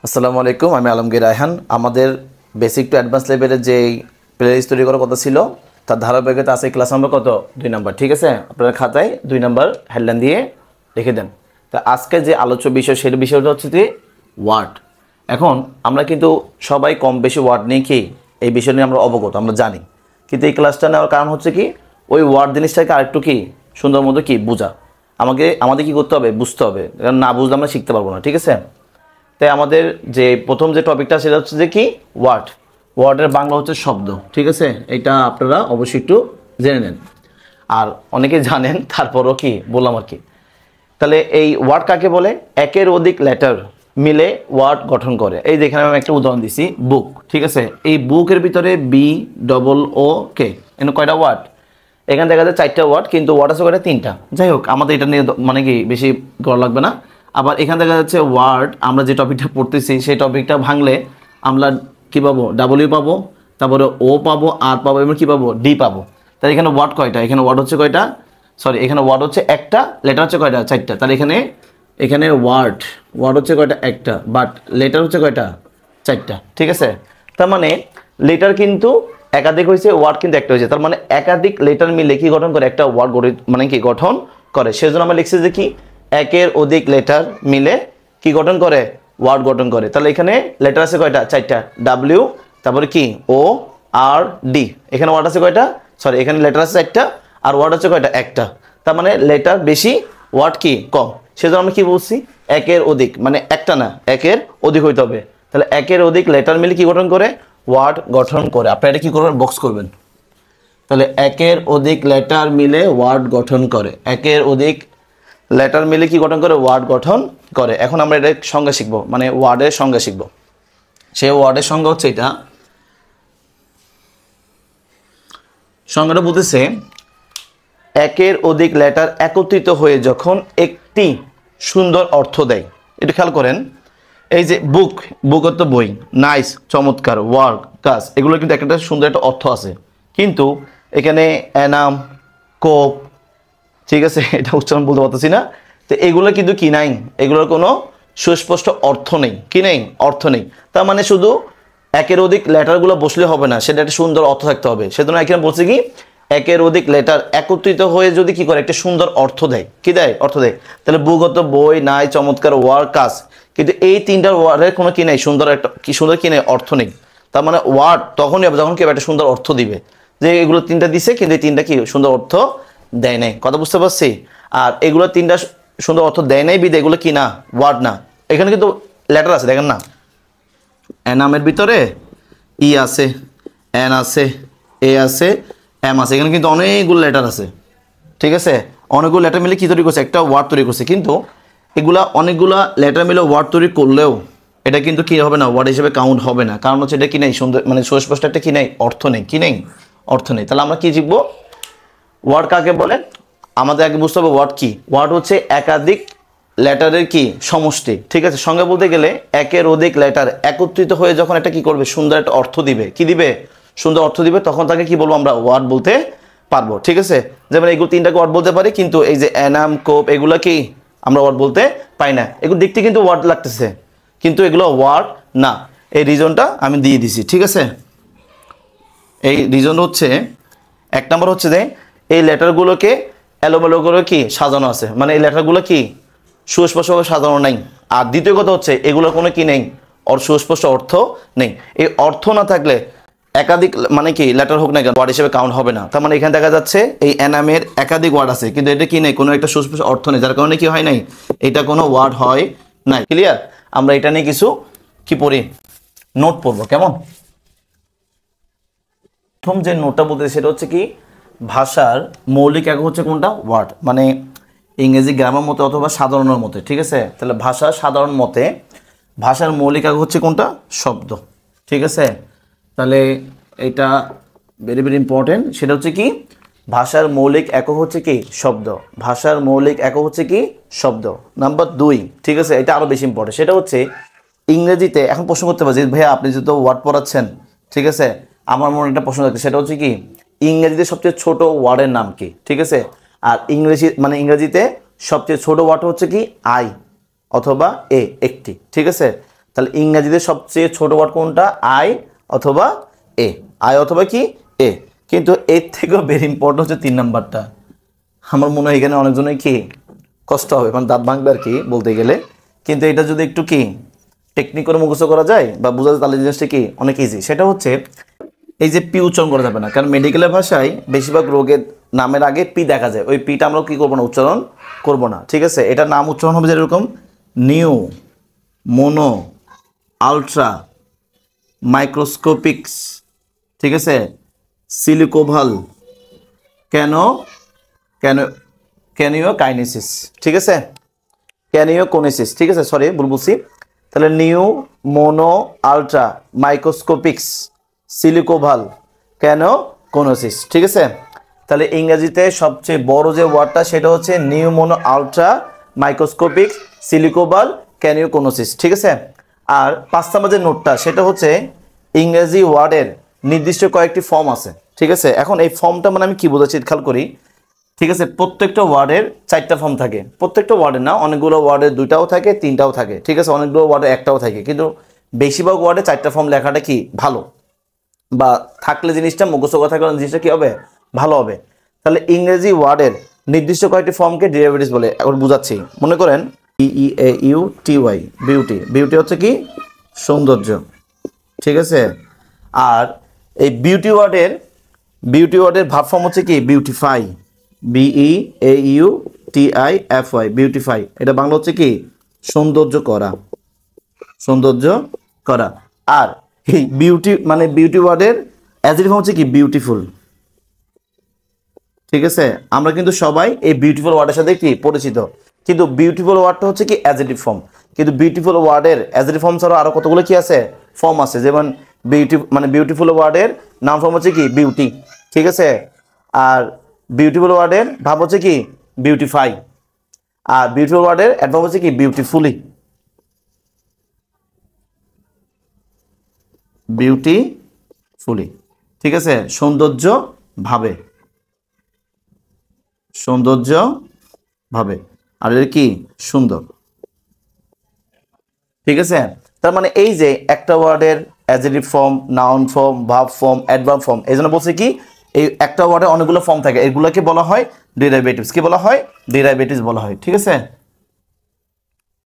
আসসালামু আলাইকুম, আমি আলমগীর রায়হান। আমাদের বেসিক টু অ্যাডভান্স লেভেলের যে প্লে লিস্ট তৈরি করার কথা ছিল তার ধারাবাহিকতা আছে ক্লাস নাম্বার কত 2 নাম্বার। ঠিক আছে, আপনারা খাতায় 2 নাম্বার হেডলাইন দিয়ে লিখে দেন। তা আজকে যে আলোচ্য বিষয় সেই বিষয়টা হচ্ছে যে ওয়ার্ড। এখন আমরা কিন্তু সবাই কম বেশি ওয়ার্ড নিয়ে কি এই বিষয় নিয়ে আমরা অবগত, আমরা জানি, কিন্তু এই ক্লাসটা নেওয়ার কারণ হচ্ছে কি ওই ওয়ার্ড জিনিসটাকে আরেকটু কি সুন্দর মতো কি বোঝা। আমাদের কি করতে হবে, বুঝতে হবে, কারণ না বুঝলে আমরা শিখতে পারবো না। ঠিক আছে, তাই আমাদের যে প্রথম যে টপিকটা সেটা হচ্ছে যে কি ওয়ার্ডের বাংলা হচ্ছে শব্দ। ঠিক আছে, এটা আপনারা অবশ্যই একটু জেনে নেন, আর অনেকে জানেন তারপরও কি বললাম আর কি। তাহলে এই ওয়ার্ড কাকে বলে? একের অধিক লেটার মিলে ওয়ার্ড গঠন করে। এই যেখানে আমি একটা উদাহরণ দিছি, বুক। ঠিক আছে, এই বুকের ভিতরে BOOK এখানে কয়টা ওয়ার্ড? এখানে দেখা যায় 4টা ওয়ার্ড, কিন্তু ওয়ার্ড আছে কয়টা? 3টা। যাই হোক, আমাদের এটা নিয়ে মানে কি বেশি করা লাগবে না। আবার এখানে দেখা যাচ্ছে ওয়ার্ড, আমরা যে টপিকটা পড়তেছি সেই টপিকটা ভাঙলে আমরা কী পাবো? W পাবো, তারপরে O পাবো, R পাবো, এবং কী পাবো? D পাবো। তাহলে এখানে ওয়ার্ড কয়টা? এখানে ওয়ার্ড হচ্ছে কয়টা? এখানে ওয়ার্ড হচ্ছে একটা, লেটার হচ্ছে কয়টা? 4টা। তাহলে এখানে ওয়ার্ড হচ্ছে কয়টা? একটা, বাট লেটার হচ্ছে কয়টা? 4টা। ঠিক আছে, তার মানে লেটার কিন্তু একাধিক হয়েছে, ওয়ার্ড কিন্তু একটা হয়েছে। তার মানে একাধিক লেটার মিলে কি গঠন করে? একটা ওয়ার্ড মানে কি গঠন করে। সেজন্য আমরা লিখছি যে কি একের অধিক লেটার মিলে কি গঠন করে? ওয়ার্ড গঠন করে। তাহলে এখানে লেটার আছে কয়টা? 4টা। W, তারপরে কি ORD। এখানে ওয়ার্ড আছে কয়টা? এখানে লেটার আছে 4টা, আর ওয়ার্ড আছে কয়টা? একটা। তার মানে লেটার বেশি, ওয়ার্ড কি কম। সেজন্য আমরা কি বলছি? একের অধিক, মানে একটা না, একের অধিক হইতে হবে। তাহলে একের অধিক লেটার মিলে কি গঠন করে? ওয়ার্ড গঠন করে। আপনারা এটা কি করবেন? বক্স করবেন। তাহলে একের অধিক লেটার মিলে ওয়ার্ড গঠন করে। একের অধিক লেটার মিলে কি গঠন করে? ওয়ার্ড গঠন করে। এখন আমরা এটা সংজ্ঞা শিখবো, মানে ওয়ার্ডের সংজ্ঞা শিখবো। সেই ওয়ার্ডের সংজ্ঞা হচ্ছে এটা। সংজ্ঞাটা বলতেছে একের অধিক লেটার একত্রিত হয়ে যখন একটি সুন্দর অর্থ দেয়। এটা খেয়াল করেন, এই যে বুক অর্থ বই, নাইস চমৎকার, ওয়ার্ক কাজ, এগুলো কিন্তু একটা সুন্দর একটা অর্থ আছে। কিন্তু এখানে অ্যানাম, কোপ, ঠিক আছে, এটা উচ্চারণ বলতে পারতেছি না। তো এগুলো কিন্তু কি নাই, এগুলোর কোনো সুস্পষ্ট অর্থ নেই। কি নেই? অর্থ নেই। তার মানে শুধু একের অধিক লেটারগুলো বসলে হবে না, সেটা একটা সুন্দর অর্থ থাকতে হবে। সেজন্য এখানে বলছে কি একের অধিক লেটার একত্রিত হয়ে যদি কি করে একটা সুন্দর অর্থ দেয়। কি দেয়? অর্থ দেয়। তাহলে বুকগত বই, নাই, চমৎকার, ওয়ার্ক কাজ, কিন্তু এই 3টার ওয়ার্ডের কোনো কি নেই, সুন্দর একটা কি সুন্দর কি নেই, অর্থ নেই। তার মানে ওয়ার্ড তখনই হবে যখন কি একটা সুন্দর অর্থ দিবে। যে এগুলো 3টা দিছে, কিন্তু এই 3টা কি সুন্দর অর্থ দেয় নাই। কথা বুঝতে পারছি? আর এগুলো 3টা সুন্দর অর্থ দেয় নাই বিধে এগুলো কি না, ওয়ার্ড না। এখানে কিন্তু লেটার আছে, দেখেন না, এনামের ভিতরে ই আছে, এন আছে, এ আছে, এম আছে, এখানে কিন্তু অনেকগুলো লেটার আছে। ঠিক আছে, অনেকগুলো লেটার মিলে কি তৈরি করছে? একটা ওয়ার্ড তৈরি করছে। কিন্তু এগুলা অনেকগুলা লেটার মিলে ওয়ার্ড তৈরি করলেও এটা কিন্তু কি হবে না, ওয়ার্ড হিসেবে কাউন্ট হবে না। কারণ হচ্ছে এটা কি নেই, সুন্দর মানে সুস্পষ্ট একটা কি নেই, অর্থ নেই। কি নেই? অর্থ নেই। তাহলে আমরা কি শিখবো? ওয়ার্ড কাকে বলে? আমাদের আগে বুঝতে হবে ওয়ার্ড কি। ওয়ার্ড হচ্ছে একাধিক লেটারের কি সমষ্টি। ঠিক আছে, সঙ্গে বলতে গেলে একের অধিক লেটার একত্রিত হয়ে যখন এটা কি করবে, সুন্দর একটা অর্থ দিবে। কি দিবে? সুন্দর অর্থ দিবে। তখন তাকে কি বলবো? আমরা ওয়ার্ড বলতে পারবো। ঠিক আছে, যেমন এগুলো 3টাকে ওয়ার্ড বলতে পারি, কিন্তু এই যে অ্যানাম, কোপ, এগুলো কি আমরা ওয়ার্ড বলতে পাই না। এগুলো দেখতে কিন্তু ওয়ার্ড লাগতেছে, কিন্তু এগুলো ওয়ার্ড না। এই রিজনটা আমি দিয়ে দিছি। ঠিক আছে, এই রিজন হচ্ছে 1 নম্বর হচ্ছে যে এই লেটারগুলোকে এলোমেলো করে কি সাজানো আছে, মানে এই লেটারগুলো কি সুস্পষ্টভাবে সাজানো নাই। আর দ্বিতীয় কথা হচ্ছে এগুলোর কোনো কি নেই, সুস্পষ্ট অর্থ নেই। এই অর্থ না থাকলে একাধিক মানে কি লেটার হোক না কেন, ওয়ার্ড হিসেবে কাউন্ট হবে না। তার মানে এখানে দেখা যাচ্ছে এই অ্যানামের একাধিক ওয়ার্ড আছে, কিন্তু এটা কি নেই, কোনো একটা সুস্পষ্ট অর্থ নেই, যার কারণে কি হয় নাই, এটা কোনো ওয়ার্ড হয় নাই। ক্লিয়ার? আমরা এটা নিয়ে কিছু কি পড়ি, নোট পড়বো। কেমন? প্রথম যে নোটটা বলতে সেটা হচ্ছে কি ভাষার মৌলিক একক হচ্ছে কোনটা? ওয়ার্ড। মানে ইংরেজি গ্রামার মতে অথবা সাধারণের মতে। ঠিক আছে, তাহলে ভাষার সাধারণ মতে ভাষার মৌলিক একক হচ্ছে কোনটা? শব্দ। ঠিক আছে, তাহলে এটা ভেরি ভেরি ইম্পর্টেন্ট। সেটা হচ্ছে কি ভাষার মৌলিক একক হচ্ছে কি শব্দ। ভাষার মৌলিক একক হচ্ছে কি শব্দ। নাম্বার 2, ঠিক আছে, এটা আরও বেশি ইম্পর্টেন্ট। সেটা হচ্ছে ইংরেজিতে, এখন প্রশ্ন করতে পারছি ভাইয়া আপনি যেহেতু ওয়ার্ড পড়াচ্ছেন, ঠিক আছে, আমার মনে একটা প্রশ্ন থাকছে, সেটা হচ্ছে কি ইংরেজিতে সবচেয়ে ছোট ওয়ার্ডের নাম কি? ঠিক আছে, আর ইংরেজিতে সবচেয়ে ছোট ওয়ার্ড হচ্ছে কি আই অথবা এ, একটি। ঠিক আছে, তাহলে ইংরেজিতে সবচেয়ে ছোট ওয়ার্ড কোনটা? আই অথবা এ, আই অথবা কি এ। কিন্তু এর থেকেও ভেরি ইম্পর্টেন্ট হচ্ছে 3 নাম্বারটা। আমার মনে হয় এখানে অনেকজনের কি কষ্ট হবে, মানে দাঁত ভাঙবে আর কি বলতে গেলে। কিন্তু এটা যদি একটু কি টেকনিক করে মুখস্থ করা যায় বা বোঝা যায় তাহলে জিনিসটা কি অনেক ইজি। সেটা হচ্ছে এই যে পি উচ্চারণ করা যাবে না, কারণ মেডিকেলের ভাষায় বেশিরভাগ রোগের নামের আগে পি দেখা যায়, ওই পিটা আমরা কি করবো না, উচ্চারণ করবো না, ঠিক আছে। এটার নাম উচ্চারণ হবে যেরকম নিউ, মোনো, আলট্রা, মাইক্রোস্কোপিক্স, ঠিক আছে, সিলিকোভাল, কেন কেন ক্যানিওকাইনেসিস, ঠিক আছে, ক্যানিওকোনেসিস, ঠিক আছে, সরি ভুল বলছি। তাহলে নিউ, মোনো, আলট্রা, মাইক্রোস্কোপিক্স, সিলিকোভাল, ক্যানিওকোনেসিস, ঠিক আছে। তাহলে ইংরেজিতে সবচেয়ে বড় যে ওয়ার্ডটা সেটা হচ্ছে নিউ, মোনো, আলট্রা, মাইক্রোস্কোপিক্স, সিলিকোভাল, ক্যানিওকোনেসিস, ঠিক আছে। আর 5 নাম্বার যে নোটটা সেটা হচ্ছে ইংরেজি ওয়ার্ডের নির্দিষ্ট কয়েকটি ফর্ম আছে, ঠিক আছে। এখন এই ফর্মটা মানে আমি কি বোঝাচ্ছি খেয়াল করি, ঠিক আছে। প্রত্যেকটা ওয়ার্ডের 4টা ফর্ম থাকে, প্রত্যেকটা ওয়ার্ডের না, অনেকগুলো ওয়ার্ডের 2টাও থাকে, 3টাও থাকে, ঠিক আছে, অনেকগুলো ওয়ার্ডের 1টাও থাকে, কিন্তু বেশিরভাগ ওয়ার্ডে 4টা ফর্ম লেখাটা কি ভালো, বা থাকলে জিনিসটা মুখস্থ করা থাকলে জিনিসটা কি হবে, ভালো হবে। তাহলে ইংরেজি ওয়ার্ডের নির্দিষ্ট কয়েকটি ফর্মকে ডেরিভেটিভস বলে। এখন বুঝাচ্ছি, মনে করেন BEAUTY, বিউটি, বিউটি হচ্ছে কি সৌন্দর্য, ঠিক আছে। আর এই বিউটি ওয়ার্ডের ভার্ব ফর্ম হচ্ছে কি বিউটিফাই, BEAUTIFY, বিউটিফাই। এটা বাংলা হচ্ছে কি সৌন্দর্য করা, সৌন্দর্য করা। আর এই বিউটি মানে বিউটি ওয়ার্ডের অ্যাডজেক্টিভ ফর্ম হচ্ছে কি বিউটিফুল, ঠিক আছে। আমরা কিন্তু সবাই এই বিউটিফুল ওয়ার্ডের সাথে কি পরিচিত, কিন্তু বিউটিফুল ওয়ার্ডটা হচ্ছে কি অ্যাডজেক্টিভ ফর্ম। কিন্তু বিউটিফুল ওয়ার্ডের অ্যাডজেক্টিভ ফর্ম ছাড়াও আরো কতগুলো কি আছে ফর্ম আছে, যেমন বিউটিফুল ওয়ার্ডের নাম ফর্ম হচ্ছে কি বিউটি, ঠিক আছে। আর বিউটিফুল ওয়ার্ডের ভাব হচ্ছে কি বিউটিফাই, আর বিউটিফুল ওয়ার্ডের অ্যাডভার্ব হচ্ছে কি বিউটিফুলি, বিউটিফুলি, ঠিক আছে। সৌন্দর্য ভাবে, সৌন্দর্য ভাবে, আর এর কি সুন্দর, ঠিক আছে। তার মানে এই যে একটা ওয়ার্ডের adjective form, noun form, verb form, adverb form, এই জন্য বলছে কি এই একটা ওয়ার্ডে অনেকগুলো ফর্ম থাকে, এগুলোকে বলা হয় ডেরিভেটিভস। কি বলা হয়? ডেরিভেটিভস বলা হয়, ঠিক আছে।